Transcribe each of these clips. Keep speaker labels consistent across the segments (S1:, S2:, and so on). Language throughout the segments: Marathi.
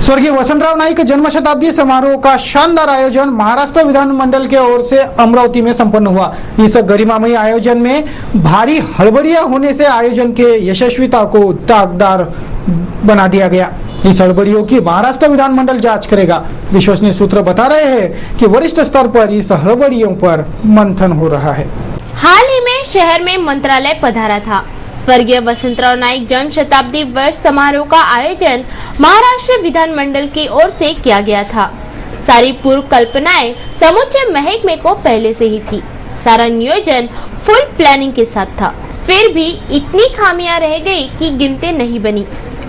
S1: स्वर्गीय वसंतराव नाईक जन्म शताब्दी समारोह का शानदार आयोजन महाराष्ट्र विधानमंडल की ओर से अमरावती में संपन्न हुआ। इस गरिमामयी आयोजन में भारी हड़बड़ियां होने से आयोजन के यशस्विता को दागदार बना दिया गया। इस हड़बड़ियों की महाराष्ट्र विधानमंडल जांच करेगा। विश्वसनीय सूत्र बता रहे हैं कि वरिष्ठ स्तर पर इस हड़बड़ियों पर मंथन हो रहा है।
S2: हाल ही में शहर में मंत्रालय पधारा था। स्वर्गीय वसंतराव नाईक जन्म शताब्दी वर्ष समारोह का आयोजन महाराष्ट्र विधानमंडल की ओर से किया गया था। सारी पूर्व कल्पनाएं समूचे महकमे को पहले से ही थी। सारा नियोजन फुल प्लानिंग के साथ था। फिर भी इतनी खामियां रह गई कि गिनते नहीं बनी।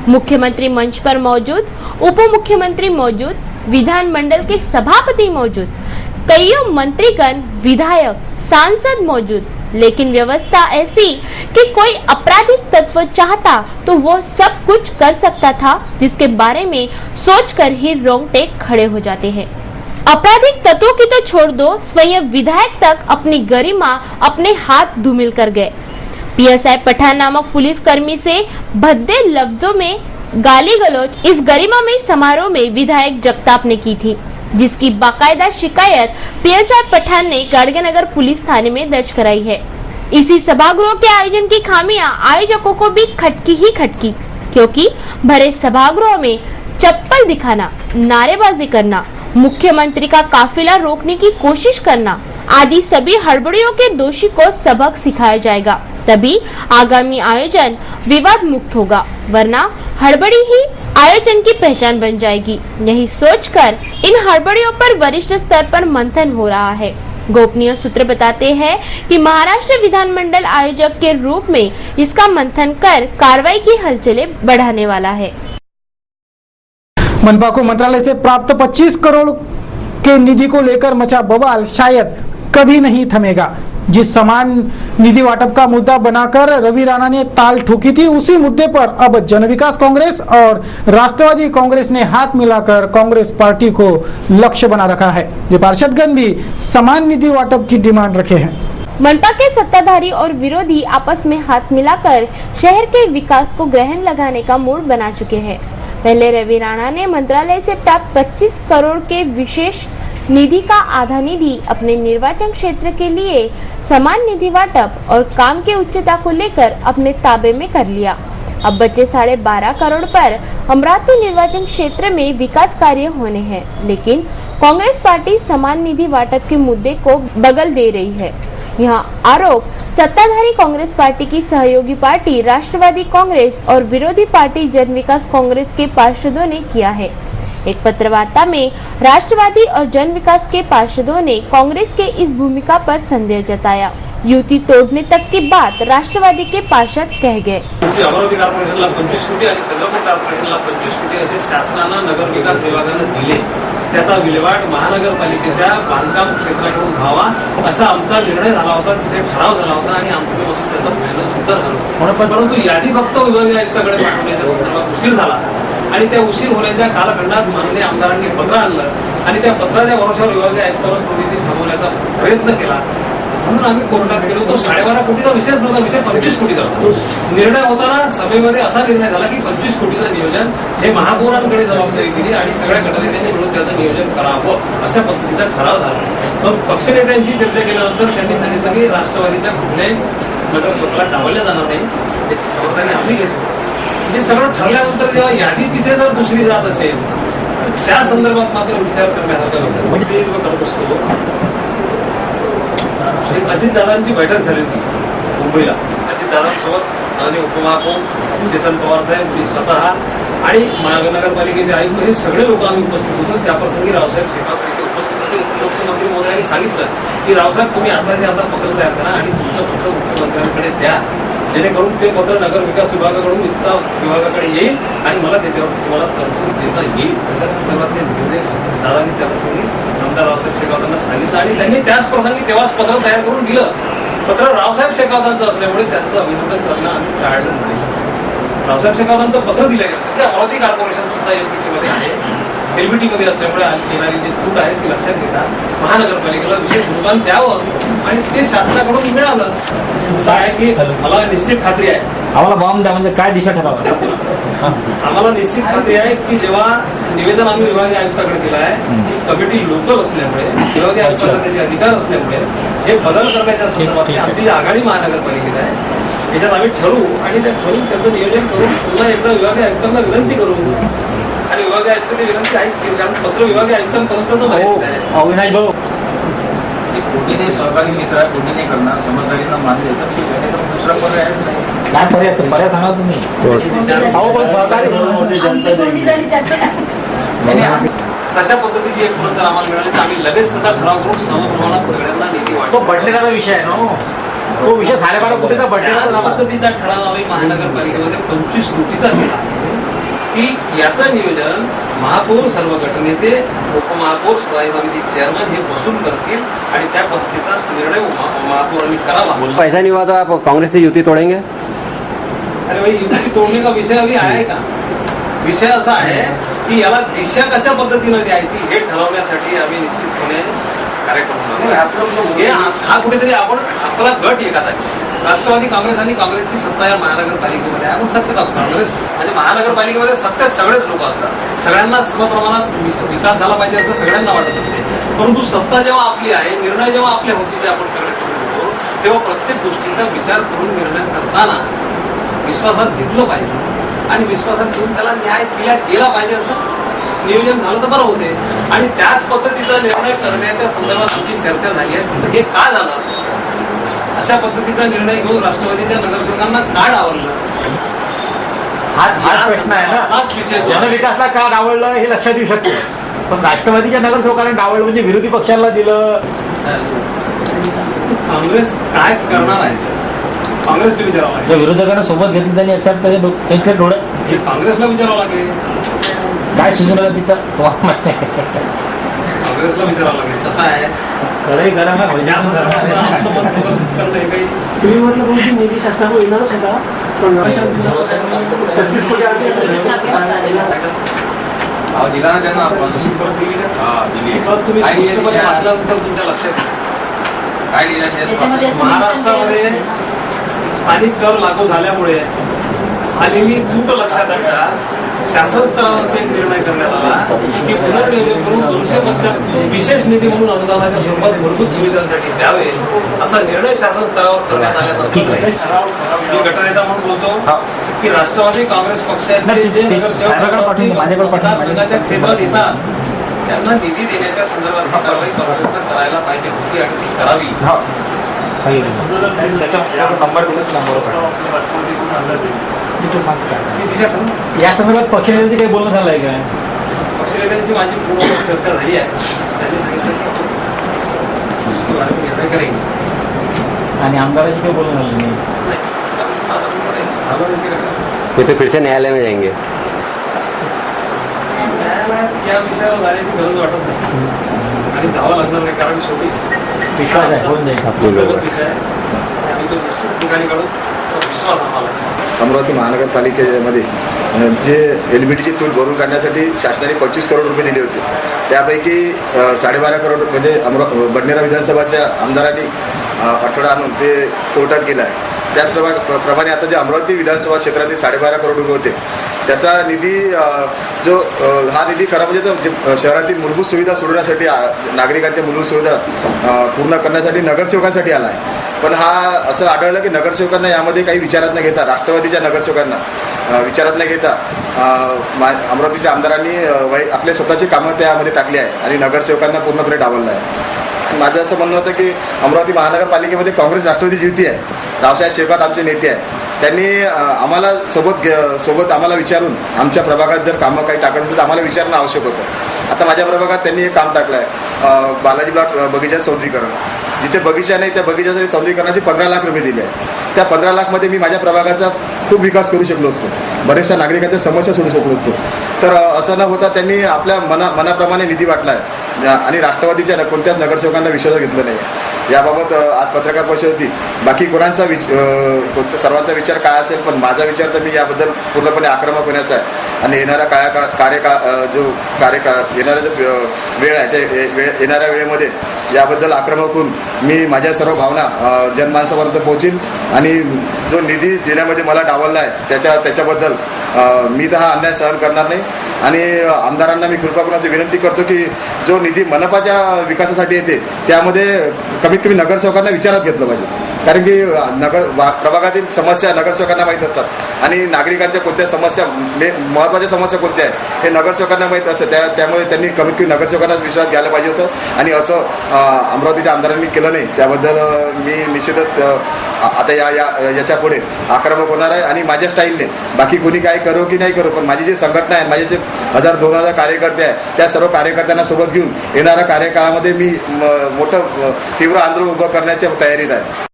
S2: मुख्यमंत्री मंच पर मौजूद, उप मुख्यमंत्री मौजूद, विधानमंडल के सभापति मौजूद, कईयों मंत्रीगण, विधायक, सांसद मौजूद, लेकिन व्यवस्था ऐसी कि कोई आपराधिक तत्व चाहता तो वो सब कुछ कर सकता था, जिसके बारे में सोचकर ही रोंगटे खड़े हो जाते हैं। आपराधिक तत्वों की तो छोड़ दो, स्वयं विधायक तक अपनी गरिमा अपने हाथ धूमिल कर गए। पीएसआई पठान नामक पुलिस कर्मी से भद्दे लफ्जों में गाली गलौज इस गरिमामयी समारोह में विधायक जगताप ने की थी, जिसकी बाकायदा शिकायत पीएसआई पठान ने गाड़गेनगर पुलिस थाने में दर्ज कराई है। इसी सभागृह के आयोजन की खामियां आयोजकों को भी खटकी, क्योंकि भरे सभागृह में चप्पल दिखाना, नारेबाजी करना, मुख्यमंत्री का काफिला रोकने की कोशिश करना आदि सभी हड़बड़ियों के दोषी को सबक सिखाया जाएगा। तभी आगामी आयोजन विवाद मुक्त होगा, वरना हड़बड़ी ही आयोजन की पहचान बन जाएगी। यही सोचकर इन हड़बड़ियों पर वरिष्ठ स्तर पर मंथन हो रहा है। गोपनीय सूत्र बताते हैं कि महाराष्ट्र विधानमंडल आयोजक के रूप में इसका मंथन कर कार्रवाई की हलचलें बढ़ाने वाला है।
S1: मनपा को मंत्रालय से प्राप्त 25 करोड़ के निधि को लेकर मचा बवाल शायद कभी नहीं थमेगा। जिस समान निधि वाटप का मुद्दा बनाकर रवि राणा ने ताल ठोकी थी, उसी मुद्दे पर अब जन विकास कांग्रेस और राष्ट्रवादी कांग्रेस ने हाथ मिलाकर कांग्रेस पार्टी को लक्ष्य बना रखा है। ये पार्षदगण भी समान निधि वाटप की डिमांड रखे हैं।
S2: मनपा के सत्ताधारी और विरोधी आपस में हाथ मिलाकर शहर के विकास को ग्रहण लगाने का मूड बना चुके हैं। पहले रवि राणा ने मंत्रालय से प्राप्त 25 करोड़ के विशेष निधि का आधा निधि अपने निर्वाचन क्षेत्र के लिए समान निधि वाटप और काम के उच्चता को लेकर अपने ताबे में कर लिया। अब बचे 12.5 करोड़ पर अमरावती निर्वाचन क्षेत्र में विकास कार्य होने हैं, लेकिन कांग्रेस पार्टी समान निधि वाटप के मुद्दे को बगल दे रही है। यह आरोप सत्ताधारी कांग्रेस पार्टी की सहयोगी पार्टी राष्ट्रवादी कांग्रेस और विरोधी पार्टी जन विकास कांग्रेस के पार्षदों ने किया है। एक पत्रवार्ता में राष्ट्रवादी और जन विकास के पार्षदों ने कांग्रेस के इस भूमिका पर संदेह जताया। युति तोड़ने तक की बात राष्ट्रवादी के पार्षद कह गए।
S3: अमरावती कॉर्पोरेशनला 25 कोटी आणि चंद्रपूर कॉर्पोरेशनला 25 कोटी असे शासनानं नगर विकास विभागाने दिले। त्याचा विल्हेवाट महानगरपालिकेच्या बांधकाम क्षेत्राकडून व्हावा असा आमचा निर्णय झाला होता, तिथे ठराव झाला होता आणि आमच्या मधून त्याचा फायनल सुद्धा झाला। परंतु यादी फक्त विभागीय आयुक्ताकडे पाठवण्याच्या संदर्भात उशीर झाला आणि त्या उशीर होण्याच्या कालखंडात माननीय आमदारांनी पत्र आणलं आणि त्या पत्राच्या भरोश्यावर विभागीय आयुक्तांना त्वरित थांबवण्याचा प्रयत्न केला। म्हणून आम्ही कोर्टात गेलो। तो 12.5 कोटीचा विषय नव्हता, विषय 25 कोटीचा होता। निर्णय होताना सभेमध्ये असा निर्णय झाला की 25 कोटीचं नियोजन हे महापौरांकडे जबाबदारी दिली आणि सगळ्या गटनेत्यांनी मिळून त्याचं नियोजन करावं अशा पद्धतीचा ठराव झाला। मग पक्षनेत्यांशी चर्चा केल्यानंतर त्यांनी सांगितलं की राष्ट्रवादीच्या कुठल्याही नगरसेवकाला डावललं जाणार नाही, याची खबरदारी आम्ही घेतो। हे सगळं ठरल्यानंतर जेव्हा यादी तिथे जर दुसरी जात असेल तर त्या संदर्भात मात्र विचार करण्यासारखा म्हणजे करत असतो। अजितदादांची बैठक झाली होती मुंबईला। अजितदादांसोबत आणि उपमहापौर चेतन पवार साहेब, मी स्वतः आणि महानगरपालिकेचे आयुक्त हे सगळे लोक आम्ही उपस्थित होतो। त्याप्रसंगी रावसाहेब शेखावत तिथे उपस्थित होते। उपमुख्यमंत्री महोदयांनी सांगितलं की रावसाहेब तुम्ही आताच्या आता पत्र तयार करा आणि तुमचं पत्र मुख्यमंत्र्यांकडे द्या, जेणेकरून ते पत्र नगर विकास विभागाकडून वित्त विभागाकडे येईल आणि मला त्याच्यावर तुम्हाला तरतूद देता येईल अशा संदर्भातले निर्देश दादांनी त्याप्रसंगी आमदार रावसाहेब शेखावतांना सांगितलं आणि त्यांनी त्याच प्रसंगी तेव्हाच पत्र तयार करून दिलं। पत्र रावसाहेब शेखावतांचं असल्यामुळे त्यांचं अभिनंदन करणं आम्ही टाळलं नाही। रावसाहेब शेखावतांचं पत्र दिलं गेलं की अमरावती कॉर्पोरेशन सुद्धा एलबीटी मध्ये आहे। एलबीटी मध्ये असल्यामुळे येणारी जी तूट आहे ती लक्षात घेता महानगरपालिकेला विशेष अनुदान द्यावं आणि ते शासनाकडून मिळालं। असं आहे की मला निश्चित खात्री आहे
S4: आम्हाला बॉम्ब द्या म्हणजे काय दिशा ठरवा
S3: आम्हाला निश्चित खात्री आहे की जेव्हा निवेदन आम्ही विभागीय आयुक्ताकडे दिलं आहे की कमिटी लोकल असल्यामुळे विभागीय आयुक्ताला त्याचे अधिकार असल्यामुळे हे बदल करण्याच्या संदर्भात आमची जी आघाडी महानगरपालिकेत आहे याच्यात आम्ही ठरवू आणि त्या ठरवून त्याचं नियोजन करून पुन्हा एकदा विभागीय आयुक्तांना विनंती करू आणि विभागीय आयुक्त ती विनंती ऐकतील कारण पत्र विभागीय आयुक्तांपर्यंतच माहिती आहे.
S4: अविनाश भाऊ
S5: कोणीने सहकारी मित्र आहे कोणीने करणार समजदारीनं मानले तर ठीक आहे तर दुसरा पर्याय नाही.
S4: काय पर्याय सांगा तुम्ही. अहो पण सहकारी
S3: तशा पद्धतीची एक प्रत जर आम्हाला मिळाली तर आम्ही लगेच त्याचा ठराव करून समप्रमाणात सगळ्यांना निधी
S4: तो
S3: वाटतो.
S4: बडनेराचा विषय आहे ना तो विषय 12.5 कोटीचा
S3: त्याच
S4: बडनेराचा
S3: पद्धतीचा ठराव आम्ही महानगरपालिकेमध्ये 25 कोटीचा दिला आहे की याचं नियोजन महापौर सर्व गटनेते उपमहापौर स्थायी समिती चेअरमन हे बसून करतील आणि त्या पद्धतीचा निर्णय महापौरांनी करावा.
S6: पैसा नहीं हुआ तो आप कांग्रेस से युति तोड़ेंगे?
S3: अरे भाई युती तोडणे का विषय अभी आहे का? विषय असा आहे की याला दिशा कशा पद्धतीनं द्यायची हे ठरवण्यासाठी आम्ही निश्चितपणे कार्यक्रम हा कुठेतरी आपण आपला गट एकात आहे. राष्ट्रवादी काँग्रेस आणि काँग्रेसची सत्ता या महानगरपालिकेमध्ये आहे. आपण सत्तेत आहोत. काँग्रेस म्हणजे महानगरपालिकेमध्ये सत्तेत सगळेच लोक असतात. सगळ्यांना समप्रमाणात विकास झाला पाहिजे असं सगळ्यांना वाटत असते. परंतु सत्ता जेव्हा आपली आहे निर्णय जेव्हा आपल्या होतीचे आपण सगळे करून घेतो तेव्हा प्रत्येक गोष्टीचा विचार करून निर्णय करताना विश्वासात घेतलं पाहिजे आणि विश्वासात घेऊन त्याला न्याय दिला गेला पाहिजे असं नियोजन झालं तर बरं होते. आणि त्याच पद्धतीचा निर्णय करण्याच्या संदर्भात आमची चर्चा झाली आहे. हे का झालं अशा पद्धतीचा निर्णय घेऊन राष्ट्रवादीच्या नगरसेवकांना का डावललं
S4: हाच प्रश्न आहे ना.
S3: हाच विषय
S4: जनविकासला का डावललं हे लक्षात येऊ शकते पण राष्ट्रवादीच्या नगरसेवकांना डावललं म्हणजे विरोधी पक्षाला दिलं.
S3: काँग्रेस काय करणार आहे काँग्रेसला विचारावं लागेल.
S4: विरोधकांना सोबत घेतलं त्यांनी याच्यात त्यांच्या डोळ्यात
S3: हे काँग्रेसला विचारावं लागेल.
S4: काय सुचवलं तिथं तुम्हाला
S3: काँग्रेसला विचारावं लागेल. कसं आहे
S4: कळही करा ना
S3: या संदर्भात आमचं मत प्रदर्शित करणं हे काही
S7: तुम्ही म्हटलं बहुतेक मोदी शासनावर येणारच होता पण
S5: दिला ना त्यांना आपण
S3: तशी परत दिली ना.
S5: दिली.
S3: ही परत तुम्ही
S5: काय
S3: स्पष्टपणे
S5: दिली?
S3: वाचल्यानंतर तुमच्या लक्षात येईल.
S5: काय लिहिलं
S3: महाराष्ट्रामध्ये स्थानिक कर लागू झाल्यामुळे आलेली तूट लक्षात आणता शासन स्तरावर एक निर्णय करण्यात आला की पुनर्नियोजन करून 275 विशेष निधी म्हणून अनुदानाच्या स्वरूपात मूलभूत सुविधांसाठी द्यावे असा निर्णय शासन स्तरावर करण्यात आल्यानंतर मी गटनेता म्हणून बोलतो की राष्ट्रवादी काँग्रेस पक्षाचे जे नगरसेवक मतदारसंघाच्या क्षेत्रात येतात त्यांना निधी देण्याच्या संदर्भात कारवाई काँग्रेसनं करायला पाहिजे होती आणि ती करावी. ती दिशा ठरवून
S4: या संदर्भात पक्षनेत्यांची काही बोलणं झालं आहे काय?
S3: पक्षनेत्यांची माझी पूर्ण चर्चा झाली आहे. त्यांनी सांगितलं की आपण निर्णय करेल
S4: आणि आमदाराची काही बोलणं झालं नाही.
S6: ये तो फिर से न्यायालय में जाएंगे.
S3: न्यायालयात या विषयावर जाण्याची गरज वाटत नाही आणि जावं लागणार नाही कारण शेवटी
S4: विश्वास आहे होऊन जाईल.
S3: मूलभूत विषय आहे आणि आम्ही तो निश्चित ठिकाणी काढू असा विश्वास आम्हाला आहे.
S8: अमरावती महानगरपालिकेमध्ये जे LBTची तूट भरून काढण्यासाठी शासनाने 25 करोड रुपये दिले होते त्यापैकी 12.5 करोड म्हणजे बडनेरा विधानसभाच्या आमदारांनी अडथळा आणून ते कोर्टात गेलं आहे. त्याचप्रमाणे आता जे अमरावती विधानसभा क्षेत्रातील 12.5 करोड रुपये होते त्याचा निधी जो हा निधी खरा म्हणजे तो शहरातील मूलभूत सुविधा सोडण्यासाठी नागरिकांच्या मूलभूत सुविधा पूर्ण करण्यासाठी नगरसेवकांसाठी आला आहे. पण हा असं आढळलं की नगरसेवकांना यामध्ये काही विचारात न घेता राष्ट्रवादीच्या नगरसेवकांना विचारात न घेता अमरावतीच्या आमदारांनी आपले स्वतःची कामं त्यामध्ये टाकली आहे आणि नगरसेवकांना पूर्णपणे डावललं आहे. माझं असं म्हणणं होतं की अमरावती महानगरपालिकेमध्ये काँग्रेस राष्ट्रवादीची युती आहे. रावसाहेब शेकात आमचे नेते आहेत. त्यांनी आम्हाला सोबत आम्हाला विचारून आमच्या प्रभागात जर कामं काही टाकत असेल तर आम्हाला विचारणं आवश्यक होतं. आता माझ्या प्रभागात त्यांनी एक काम टाकलं आहे बालाजी प्लॉट बगीचा सौंदर्यीकरण. जिथे बगीचा नाही त्या बगीच्यासाठी सौंदर्यीकरणाचे 15 लाख रुपये दिले आहे. त्या 15 लाखमध्ये मी माझ्या प्रभागाचा खूप विकास करू शकलो असतो. बऱ्याचशा नागरिकांच्या समस्या सोडू शकलो असतो. तर असं न होता त्यांनी आपल्या मनाप्रमाणे निधी वाटला आहे आणि राष्ट्रवादीच्या कोणत्याच नगरसेवकांना विश्वासात घेतलं नाही. याबाबत आज पत्रकार परिषद होती. बाकी कोणाचा सर्वांचा विचार काय असेल पण माझा विचार तर मी याबद्दल पूर्णपणे आक्रमक होण्याचा आहे आणि येणारा येणारा जो वेळ आहे ते येणाऱ्या वेळेमध्ये याबद्दल आक्रमक होऊन मी माझ्या सर्व भावना जनमानसापर्यंत पोहोचील आणि जो निधी देण्यामध्ये मला डावलला आहे त्याच्याबद्दल मी तर हा अन्याय सहन करणार नाही आणि आमदारांना मी कृपा करून अशी विनंती करतो की जो निधी मनपाच्या विकासासाठी येते त्यामध्ये कमीत कमी नगरसेवकांना विचारात घेतलं पाहिजे, कारण की प्रभागातील समस्या नगरसेवकांना माहीत असतात आणि नागरिकांच्या कोणत्या समस्या महत्त्वाच्या समस्या कोणत्या आहेत हे नगरसेवकांना माहीत असतं. त्यामुळे त्यांनी कमीत कमी नगरसेवकांना विश्वास घ्यायला पाहिजे होतं आणि असं अमरावतीच्या आमदारांनी केलं नाही. त्याबद्दल मी निश्चितच आता याच्या पुढे आक्रमक होणार आहे आणि माझ्या स्टाईलने बाकी कोणी काय करो की नाही करो, पण माझी जी संघटना आहे, माझे जे 1000-2000 कार्यकर्ते आहेत त्या सर्व कार्यकर्त्यांना सोबत घेऊन येणाऱ्या कार्यकाळामध्ये मी मोठं तीव्र आंदोलन उभं करण्याच्या तयारीत आहे.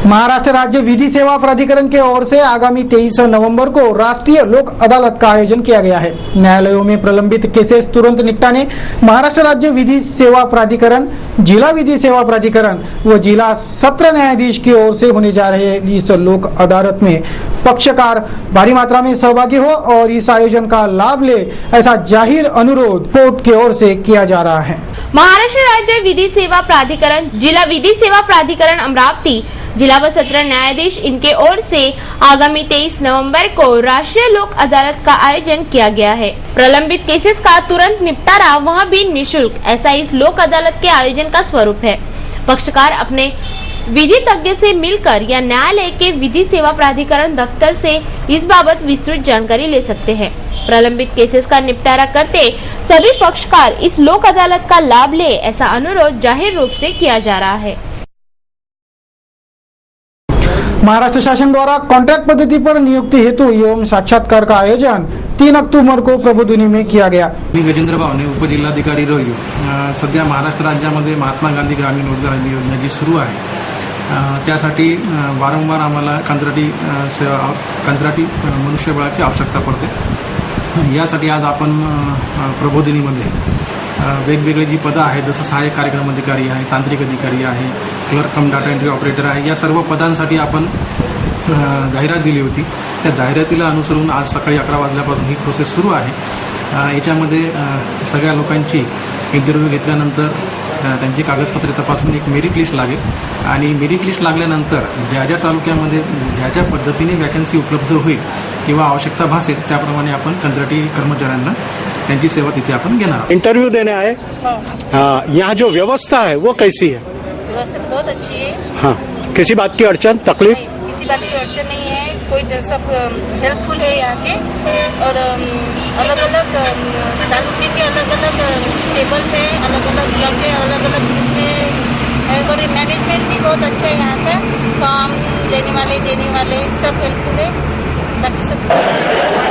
S1: महाराष्ट्र राज्य विधि सेवा प्राधिकरण की ओर से आगामी 23 नवंबर को राष्ट्रीय लोक अदालत का आयोजन किया गया है. न्यायालयों में प्रलंबित केसेस तुरंत निपटाने महाराष्ट्र राज्य विधि सेवा प्राधिकरण, जिला विधि सेवा प्राधिकरण व जिला सत्र न्यायाधीश की ओर से होने जा रहे इस लोक अदालत में पक्षकार भारी मात्रा में सहभागी हो और इस आयोजन का लाभ ले, ऐसा जाहिर अनुरोध कोर्ट की ओर से किया जा रहा है.
S2: महाराष्ट्र राज्य विधि सेवा प्राधिकरण, जिला विधि सेवा प्राधिकरण अमरावती, जिला व सत्र न्यायाधीश इनके ओर से आगामी 23 नवंबर को राष्ट्रीय लोक अदालत का आयोजन किया गया है. प्रलंबित केसेस का तुरंत निपटारा वह भी निःशुल्क, ऐसा इस लोक अदालत के आयोजन का स्वरूप है. पक्षकार अपने विधि तज्ञ से मिलकर या न्यायालय के विधि सेवा प्राधिकरण दफ्तर से इस बाबत विस्तृत जानकारी ले सकते हैं. प्रलंबित केसेस का निपटारा करते सभी पक्षकार इस लोक अदालत का लाभ ले, ऐसा अनुरोध जाहिर रूप से किया जा रहा है.
S1: महाराष्ट्र शासन द्वारा कॉन्ट्रैक्ट पद्धति पर नियुक्ति हेतु एवं साक्षात्कार का आयोजन 3 अक्टूबर को प्रबोधिनी में किया गया.
S9: मी गजेंद्र भावने, उपजिल्हाधिकारी रोहियो. सध्या महाराष्ट्र राज्यामध्ये महात्मा गांधी ग्रामीण रोजगार हमी योजना जी सुरू आहे त्यासाठी वारंवार आम्हाला कंत्राटी मनुष्यबळाची आवश्यकता पडते. यासाठी आज आपण प्रबोधिनीमध्ये वेगवेगळी जी पदं आहेत, जसं सहाय्यक कार्यक्रम अधिकारी आहे, तांत्रिक अधिकारी आहे, क्लर्क कम डाटा एंट्री ऑपरेटर आहे, या सर्व पदांसाठी आपण जाहिरात दिली होती. त्या जाहिरातीला अनुसरून आज सकाळी 11 वाजल्यापासून ही प्रोसेस सुरू आहे. याच्यामध्ये सगळ्या लोकांची इंटरव्ह्यू घेतल्यानंतर त्यांची कागदपत्रे तपासून एक मेरिट लिस्ट लागेल आणि मेरिट लिस्ट लागल्यानंतर ज्या ज्या तालुक्यामध्ये ज्या ज्या पद्धतीने वॅकन्सी उपलब्ध होईल किंवा आवश्यकता भासेल त्याप्रमाणे आपण कंत्राटी कर्मचाऱ्यांना त्यांची सेवा तिथे आपण घेणार आहोत.
S10: इंटरव्यू देने आए. हाँ, यहाँ जो व्यवस्था है वो कैसी है?
S11: व्यवस्था बहुत अच्छी है.
S10: हाँ, किसी बात की अड़चन तकलीफ?
S11: किसी बात की अड़चन नहीं है, कोई सब हेल्पफुल है यहाँ के. और अलग अलग तालुके के अलग अलग टेबल है, अलग अलग ब्लॉक है, अलग अलग ग्रुप है. और मैनेजमेंट भी बहुत अच्छा है यहाँ का. काम लेने वाले देने वाले सब हेल्पफुल है. बाकी सब